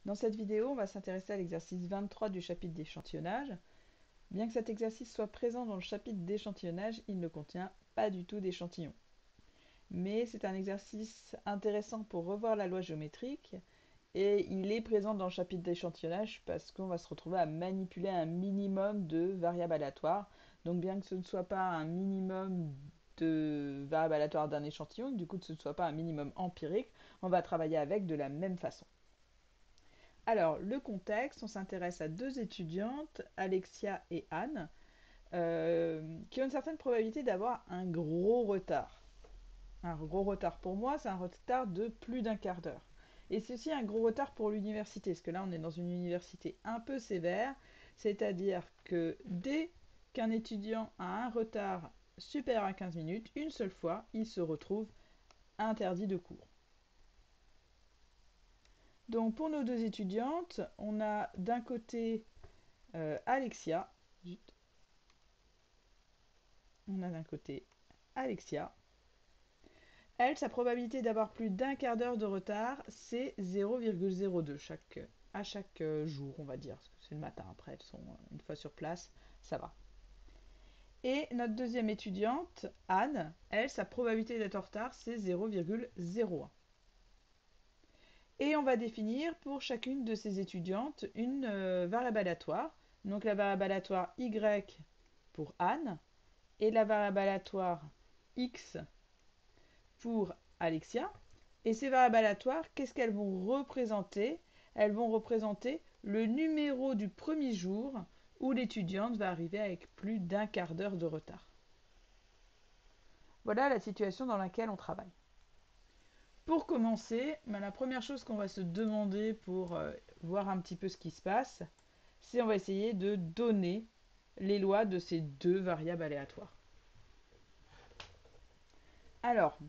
Dans cette vidéo, on va s'intéresser à l'exercice 23 du chapitre d'échantillonnage. Bien que cet exercice soit présent dans le chapitre d'échantillonnage, il ne contient pas du tout d'échantillons. Mais c'est un exercice intéressant pour revoir la loi géométrique et il est présent dans le chapitre d'échantillonnage parce qu'on va se retrouver à manipuler un minimum de variables aléatoires. Donc bien que ce ne soit pas un minimum de variables aléatoires d'un échantillon, du coup que ce ne soit pas un minimum empirique, on va travailler avec de la même façon. Alors, le contexte, on s'intéresse à deux étudiantes, Alexia et Anne, qui ont une certaine probabilité d'avoir un gros retard. Un gros retard pour moi, c'est un retard de plus d'un quart d'heure. Et c'est aussi un gros retard pour l'université, parce que là, on est dans une université un peu sévère, c'est-à-dire que dès qu'un étudiant a un retard supérieur à 15 minutes, une seule fois, il se retrouve interdit de cours. Donc pour nos deux étudiantes, on a d'un côté Alexia. On a d'un côté Alexia. Elle, sa probabilité d'avoir plus d'un quart d'heure de retard, c'est 0,02 à chaque jour, on va dire. Parce que c'est le matin, après, elles sont une fois sur place, ça va. Et notre deuxième étudiante, Anne, elle, sa probabilité d'être en retard, c'est 0,01. Et on va définir pour chacune de ces étudiantes une variable aléatoire. Donc la variable aléatoire y pour Anne et la variable aléatoire x pour Alexia. Et ces variables aléatoires, qu'est-ce qu'elles vont représenter? Elles vont représenter le numéro du premier jour où l'étudiante va arriver avec plus d'un quart d'heure de retard. Voilà la situation dans laquelle on travaille. Pour commencer, la première chose qu'on va se demander pour voir un petit peu ce qui se passe, c'est on va essayer de donner les lois de ces deux variables aléatoires. Alors,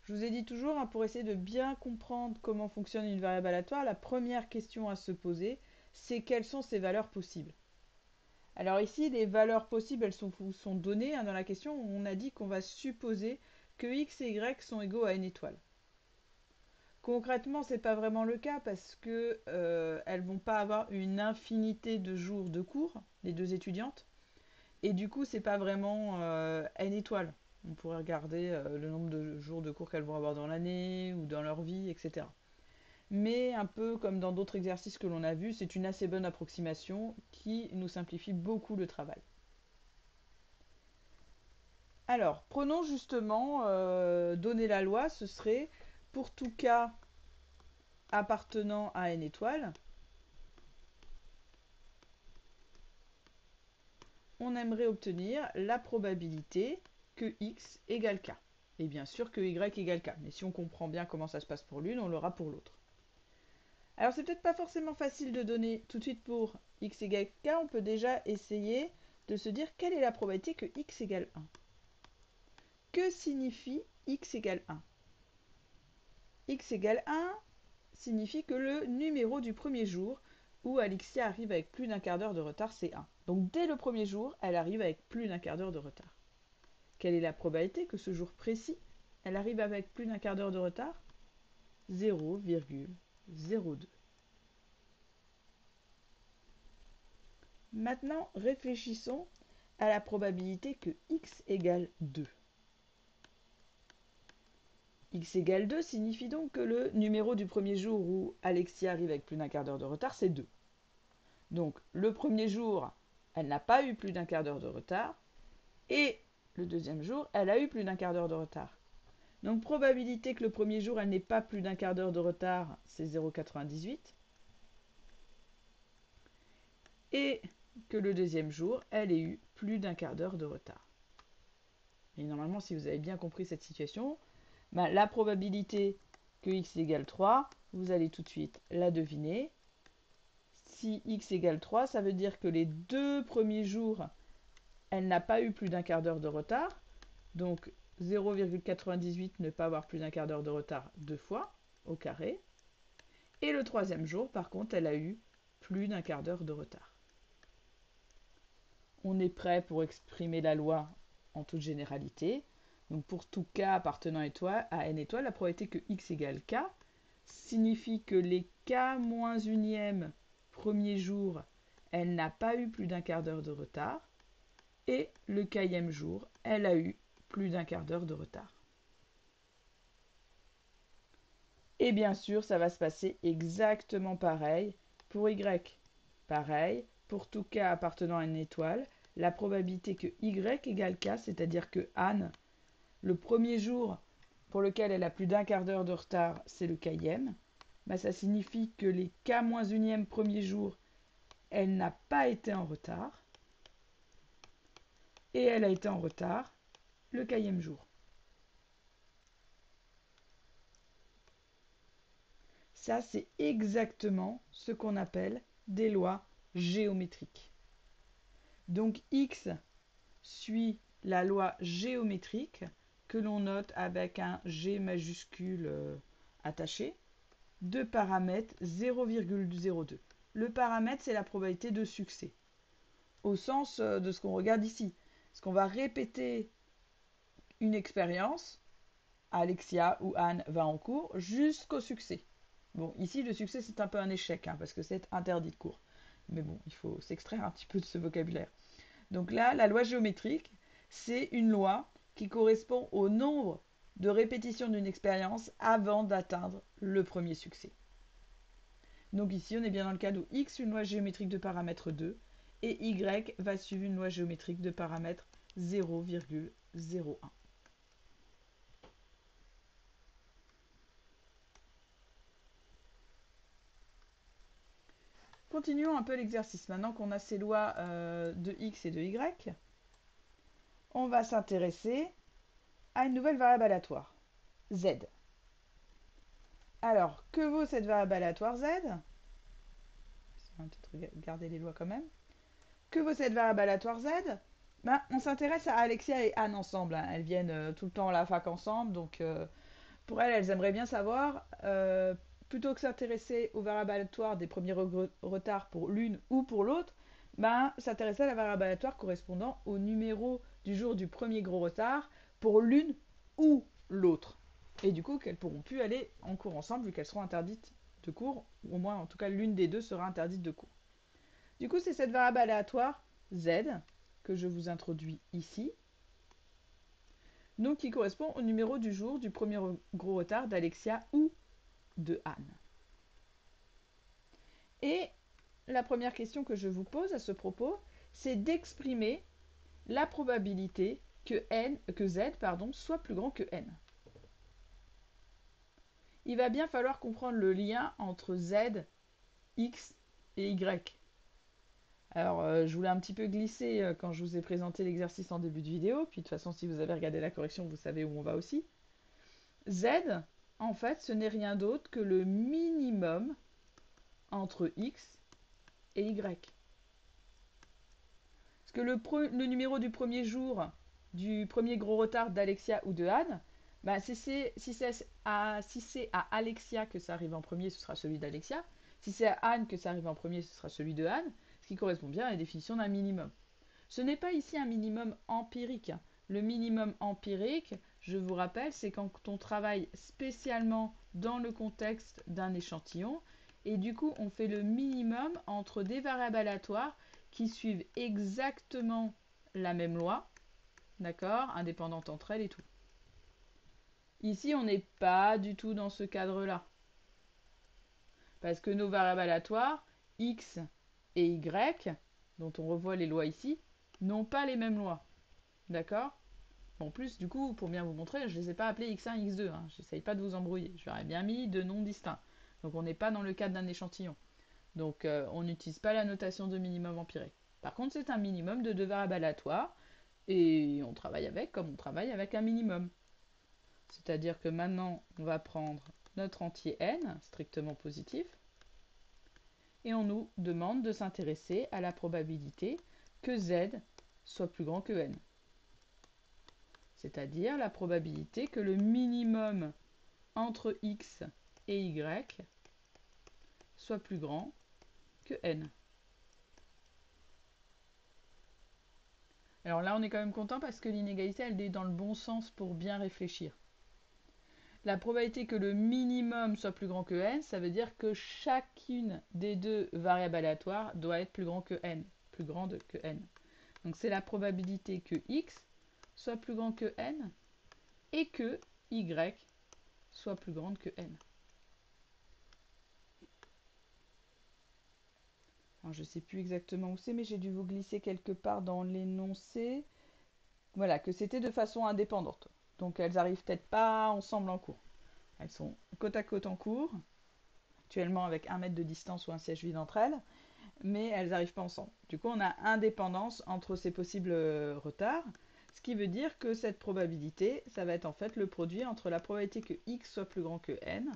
je vous ai dit toujours, pour essayer de bien comprendre comment fonctionne une variable aléatoire, la première question à se poser, c'est quelles sont ces valeurs possibles. Alors ici, les valeurs possibles, elles sont données. Dans la question, on a dit qu'on va supposer que x et y sont égaux à n étoiles. Concrètement, ce n'est pas vraiment le cas parce que elles vont pas avoir une infinité de jours de cours, les deux étudiantes. Et du coup, c'est pas vraiment n étoiles. On pourrait regarder le nombre de jours de cours qu'elles vont avoir dans l'année ou dans leur vie, etc. Mais un peu comme dans d'autres exercices que l'on a vus, c'est une assez bonne approximation qui nous simplifie beaucoup le travail. Alors, prenons justement donner la loi, ce serait pour tout cas appartenant à n étoiles, on aimerait obtenir la probabilité que x égale k. Et bien sûr que y égale k. Mais si on comprend bien comment ça se passe pour l'une, on l'aura pour l'autre. Alors c'est peut-être pas forcément facile de donner tout de suite pour x égale k. On peut déjà essayer de se dire quelle est la probabilité que x égale 1. Que signifie x égale 1? X égale 1 signifie que le numéro du premier jour où Alexia arrive avec plus d'un quart d'heure de retard, c'est 1. Donc dès le premier jour, elle arrive avec plus d'un quart d'heure de retard. Quelle est la probabilité que ce jour précis, elle arrive avec plus d'un quart d'heure de retard? 0,02. Maintenant, réfléchissons à la probabilité que x égale 2. X égale 2 signifie donc que le numéro du premier jour où Alexia arrive avec plus d'un quart d'heure de retard, c'est 2. Donc le premier jour, elle n'a pas eu plus d'un quart d'heure de retard. Et le deuxième jour, elle a eu plus d'un quart d'heure de retard. Donc probabilité que le premier jour, elle n'ait pas plus d'un quart d'heure de retard, c'est 0,98. Et que le deuxième jour, elle ait eu plus d'un quart d'heure de retard. Et normalement, si vous avez bien compris cette situation, la probabilité que x égale 3, vous allez tout de suite la deviner. Si x égale 3, ça veut dire que les deux premiers jours, elle n'a pas eu plus d'un quart d'heure de retard. Donc 0,98 ne pas avoir plus d'un quart d'heure de retard deux fois au carré. Et le troisième jour, par contre, elle a eu plus d'un quart d'heure de retard. On est prêt pour exprimer la loi en toute généralité. Donc pour tout k appartenant à n étoiles, la probabilité que x égale k, signifie que les k-1e premiers jours, elle n'a pas eu plus d'un quart d'heure de retard. Et le k-ième jour, elle a eu plus d'un quart d'heure de retard. Et bien sûr, ça va se passer exactement pareil pour Y. Pareil, pour tout K appartenant à une étoile, la probabilité que Y égale K, c'est-à-dire que Anne, le premier jour pour lequel elle a plus d'un quart d'heure de retard, c'est le Kème, bah ça signifie que les K-1e premiers jours, elle n'a pas été en retard, et elle a été en retard le Kème jour. Ça, c'est exactement ce qu'on appelle des lois géométriques. Donc X suit la loi géométrique que l'on note avec un G majuscule attaché de paramètre 0,02. Le paramètre, c'est la probabilité de succès, au sens de ce qu'on regarde ici. Parce qu'on va répéter une expérience, Alexia ou Anne va en cours, jusqu'au succès. Bon, ici, le succès, c'est un peu un échec, hein, parce que c'est interdit de cours. Mais bon, il faut s'extraire un petit peu de ce vocabulaire. Donc là, la loi géométrique, c'est une loi qui correspond au nombre de répétitions d'une expérience avant d'atteindre le premier succès. Donc ici, on est bien dans le cas où X une loi géométrique de paramètre 2 et Y va suivre une loi géométrique de paramètre 0,01. Continuons un peu l'exercice. Maintenant qu'on a ces lois de X et de Y, on va s'intéresser à une nouvelle variable aléatoire, Z. Alors, que vaut cette variable aléatoire Z? On va peut-être garder les lois quand même. Que vaut cette variable aléatoire Z? Ben, on s'intéresse à Alexia et Anne ensemble. Hein. Elles viennent tout le temps à la fac ensemble, donc pour elles aimeraient bien savoir, plutôt que s'intéresser aux variables aléatoires des premiers retards pour l'une ou pour l'autre, ben, s'intéresser à la variable aléatoire correspondant au numéro du jour du premier gros retard pour l'une ou l'autre. Et du coup, qu'elles pourront plus aller en cours ensemble vu qu'elles seront interdites de cours, ou au moins en tout cas l'une des deux sera interdite de cours. Du coup, c'est cette variable aléatoire Z que je vous introduis ici, donc qui correspond au numéro du jour du premier gros retard d'Alexia ou de Anne. Et la première question que je vous pose à ce propos, c'est d'exprimer la probabilité que Z soit plus grand que N. Il va bien falloir comprendre le lien entre Z, X et Y. Alors, je voulais un petit peu glisser quand je vous ai présenté l'exercice en début de vidéo, puis de toute façon, si vous avez regardé la correction, vous savez où on va aussi. Z, en fait, ce n'est rien d'autre que le minimum entre X et Y. Parce que le numéro du premier jour, du premier gros retard d'Alexia ou de Anne, bah, si c'est à Alexia que ça arrive en premier, ce sera celui d'Alexia. Si c'est à Anne que ça arrive en premier, ce sera celui de Anne, ce qui correspond bien à la définition d'un minimum. Ce n'est pas ici un minimum empirique. Le minimum empirique, je vous rappelle, c'est quand on travaille spécialement dans le contexte d'un échantillon et du coup on fait le minimum entre des variables aléatoires qui suivent exactement la même loi, d'accord, indépendantes entre elles et tout. Ici, on n'est pas du tout dans ce cadre-là. Parce que nos variables aléatoires, x et y, dont on revoit les lois ici, n'ont pas les mêmes lois. D'accord? En plus, du coup, pour bien vous montrer, je ne les ai pas appelés x1 et x2. Hein. J'essaye pas de vous embrouiller. Je leur ai bien mis de noms distincts. Donc on n'est pas dans le cadre d'un échantillon. Donc on n'utilise pas la notation de minimum empirique. Par contre, c'est un minimum de deux variables aléatoires et on travaille avec comme on travaille avec un minimum. C'est-à-dire que maintenant, on va prendre notre entier n, strictement positif, et on nous demande de s'intéresser à la probabilité que z soit plus grand que n. C'est-à-dire la probabilité que le minimum entre x et y soit plus grand que n. Alors là, on est quand même content parce que l'inégalité, elle est dans le bon sens pour bien réfléchir. La probabilité que le minimum soit plus grand que n, ça veut dire que chacune des deux variables aléatoires doit être plus grande que n. Donc c'est la probabilité que x soit plus grand que n et que y soit plus grande que n. Alors je ne sais plus exactement où c'est, mais j'ai dû vous glisser quelque part dans l'énoncé. Voilà, que c'était de façon indépendante. Donc elles n'arrivent peut-être pas ensemble en cours. Elles sont côte à côte en cours, actuellement avec 1 mètre de distance ou un siège vide entre elles, mais elles n'arrivent pas ensemble. Du coup, on a indépendance entre ces possibles retards, ce qui veut dire que cette probabilité, ça va être en fait le produit entre la probabilité que x soit plus grand que n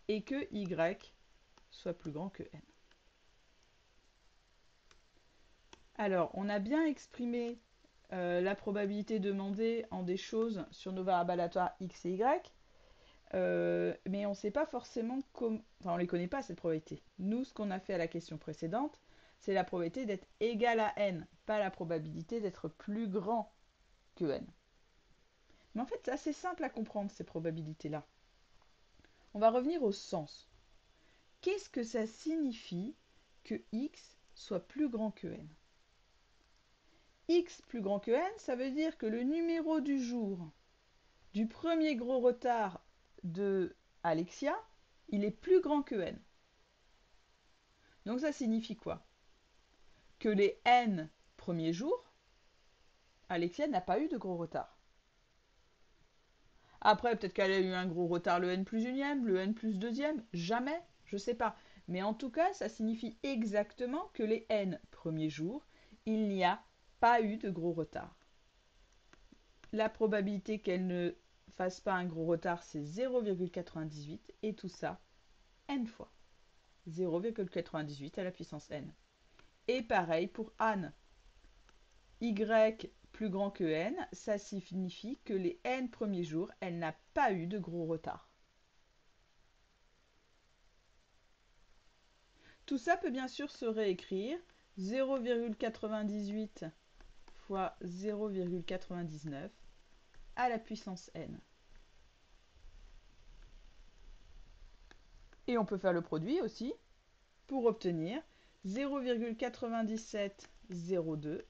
et que y soit plus grand que n. Alors, on a bien exprimé la probabilité demandée en des choses sur nos variables aléatoires x et y, mais on ne sait pas forcément comment... Enfin, on ne les connaît pas, cette probabilité. Nous, ce qu'on a fait à la question précédente, c'est la probabilité d'être égal à n, pas la probabilité d'être plus grand que n. Mais en fait, c'est assez simple à comprendre, ces probabilités-là. On va revenir au sens. Qu'est-ce que ça signifie que x soit plus grand que n? X plus grand que n, ça veut dire que le numéro du jour du premier gros retard de Alexia, il est plus grand que n. Donc ça signifie quoi? Que les n premiers jours, Alexia n'a pas eu de gros retard. Après, peut-être qu'elle a eu un gros retard le n plus unième, le n plus deuxième, jamais, je sais pas. Mais en tout cas, ça signifie exactement que les n premiers jours, il n'y a pas eu de gros retard. La probabilité qu'elle ne fasse pas un gros retard, c'est 0,98 et tout ça n fois. 0,98 à la puissance n. Et pareil pour Anne. Y plus grand que n, ça signifie que les n premiers jours, elle n'a pas eu de gros retard. Tout ça peut bien sûr se réécrire 0,98 fois 0,99 à la puissance n. Et on peut faire le produit aussi pour obtenir 0,9702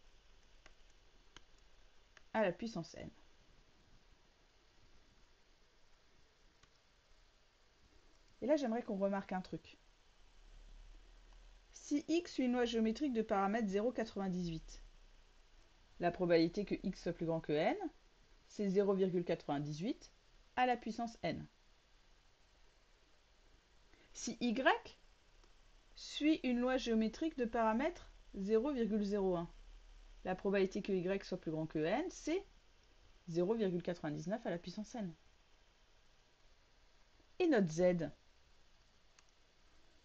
à la puissance n. Et là, j'aimerais qu'on remarque un truc. Si x suit une loi géométrique de paramètre 0,98, la probabilité que x soit plus grand que n, c'est 0,98 à la puissance n. Si y suit une loi géométrique de paramètre 0,01, la probabilité que y soit plus grand que n, c'est 0,99 à la puissance n. Et notre z,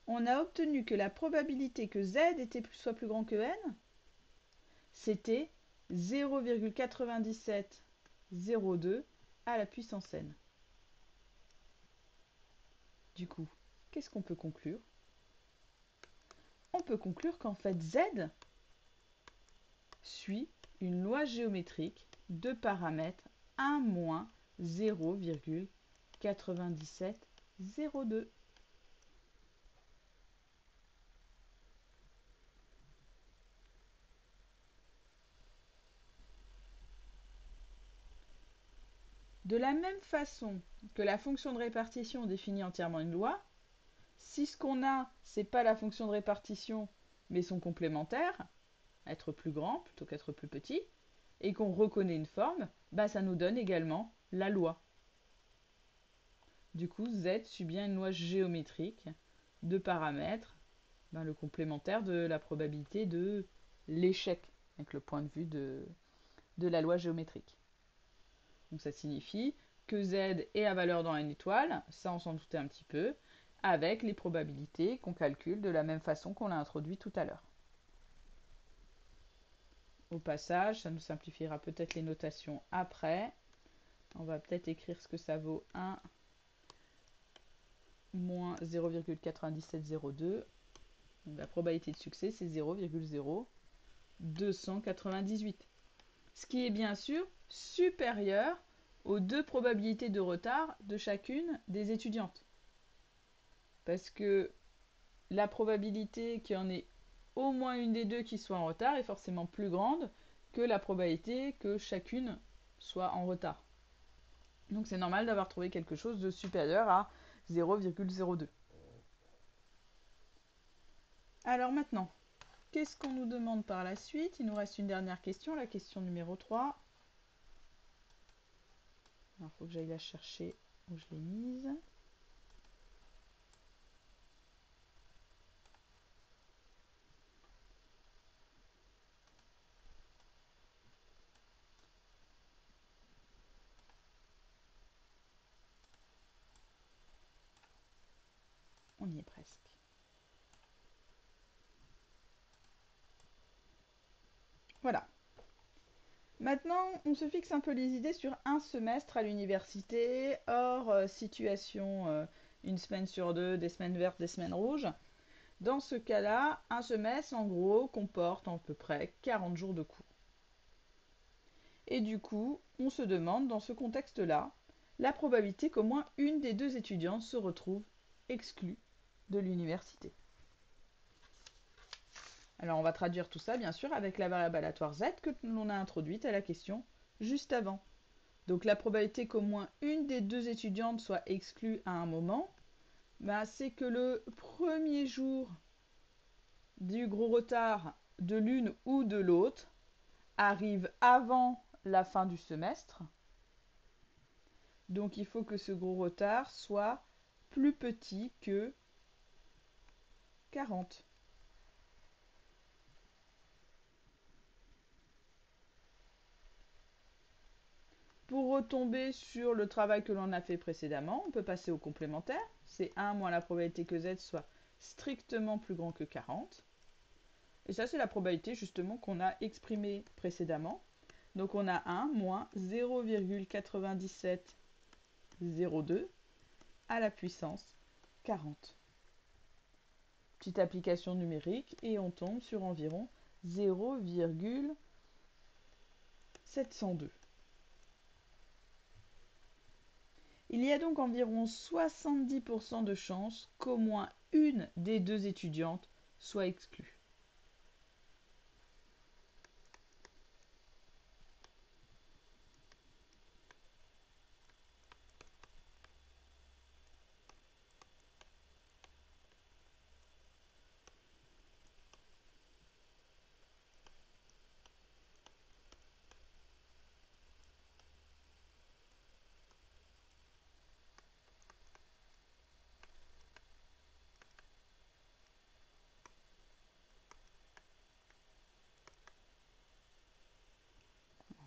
on a obtenu que la probabilité que z soit plus grand que n, c'était 0,9702 à la puissance n. Du coup, qu'est-ce qu'on peut conclure? On peut conclure qu'en fait z suit une loi géométrique de paramètre 1 moins 0,9702. De la même façon que la fonction de répartition définit entièrement une loi, si ce qu'on a, c'est pas la fonction de répartition, mais son complémentaire, être plus grand plutôt qu'être plus petit, et qu'on reconnaît une forme, bah ça nous donne également la loi. Du coup, Z suit bien une loi géométrique de paramètres, le complémentaire de la probabilité de l'échec, avec le point de vue de la loi géométrique. Donc ça signifie que Z est à valeur dans une étoile, ça on s'en doutait un petit peu, avec les probabilités qu'on calcule de la même façon qu'on l'a introduit tout à l'heure. Au passage, ça nous simplifiera peut-être les notations après. On va peut-être écrire ce que ça vaut 1 moins 0,9702. Donc la probabilité de succès, c'est 0,0298. Ce qui est bien sûr supérieur aux deux probabilités de retard de chacune des étudiantes. Parce que la probabilité qu'il y en ait au moins une des deux qui soit en retard est forcément plus grande que la probabilité que chacune soit en retard. Donc c'est normal d'avoir trouvé quelque chose de supérieur à 0,02. Alors maintenant, qu'est-ce qu'on nous demande par la suite? Il nous reste une dernière question, la question numéro 3. Il faut que j'aille la chercher où je l'ai mise. On y est presque. Voilà. Maintenant, on se fixe un peu les idées sur un semestre à l'université, hors situation une semaine sur deux, des semaines vertes, des semaines rouges. Dans ce cas-là, un semestre, en gros, comporte à peu près 40 jours de cours. Et du coup, on se demande, dans ce contexte-là, la probabilité qu'au moins une des deux étudiantes se retrouve exclue de l'université. Alors on va traduire tout ça, bien sûr, avec la variable aléatoire z que l'on a introduite à la question juste avant. Donc la probabilité qu'au moins une des deux étudiantes soit exclue à un moment, c'est que le premier jour du gros retard de l'une ou de l'autre arrive avant la fin du semestre. Donc il faut que ce gros retard soit plus petit que 40. Pour retomber sur le travail que l'on a fait précédemment, on peut passer au complémentaire. C'est 1 moins la probabilité que z soit strictement plus grand que 40. Et ça, c'est la probabilité justement qu'on a exprimée précédemment. Donc on a 1 moins 0,9702 à la puissance 40. Petite application numérique et on tombe sur environ 0,702. Il y a donc environ 70% de chances qu'au moins une des deux étudiantes soit exclue.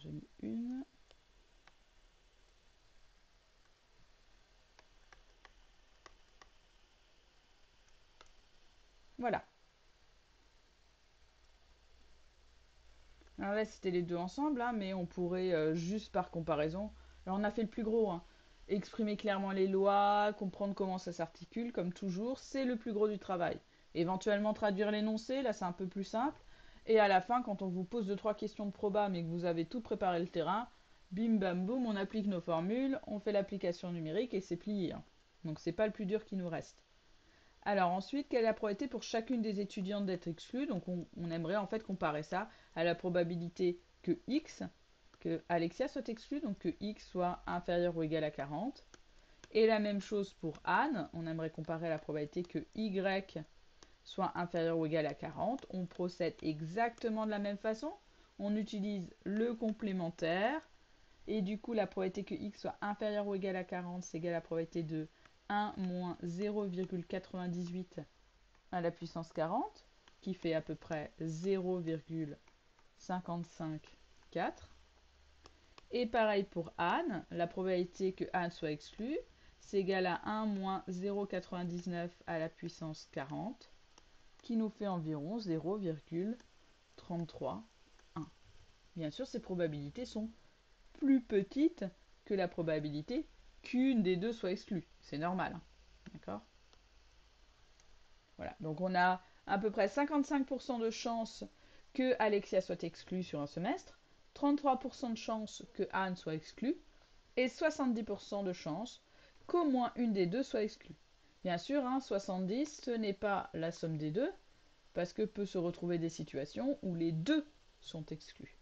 J'ai mis une. Voilà. Alors là, c'était les deux ensemble, mais on pourrait, juste par comparaison, alors on a fait le plus gros, exprimer clairement les lois, comprendre comment ça s'articule, comme toujours, c'est le plus gros du travail. Éventuellement traduire l'énoncé, là c'est un peu plus simple. Et à la fin, quand on vous pose 2-3 questions de proba, mais que vous avez tout préparé le terrain, bim bam boum, on applique nos formules, on fait l'application numérique et c'est plié. Donc c'est pas le plus dur qui nous reste. Alors ensuite, quelle est la probabilité pour chacune des étudiantes d'être exclue? Donc on aimerait en fait comparer ça à la probabilité que x, que Alexia soit exclue, donc que x soit inférieur ou égal à 40. Et la même chose pour Anne, on aimerait comparer à la probabilité que y soit inférieur ou égal à 40. On procède exactement de la même façon. On utilise le complémentaire. Et du coup, la probabilité que x soit inférieur ou égal à 40, c'est égal à la probabilité de 1 moins 0,98 à la puissance 40, qui fait à peu près 0,554. Et pareil pour Anne, la probabilité que Anne soit exclue, c'est égal à 1 moins 0,99 à la puissance 40, qui nous fait environ 0,331. Bien sûr, ces probabilités sont plus petites que la probabilité qu'une des deux soit exclue. C'est normal. D'accord? Voilà. Donc on a à peu près 55% de chances que Alexia soit exclue sur un semestre, 33% de chances que Anne soit exclue, et 70% de chances qu'au moins une des deux soit exclue. Bien sûr, 70, ce n'est pas la somme des deux, parce que peut se retrouver des situations où les deux sont exclus.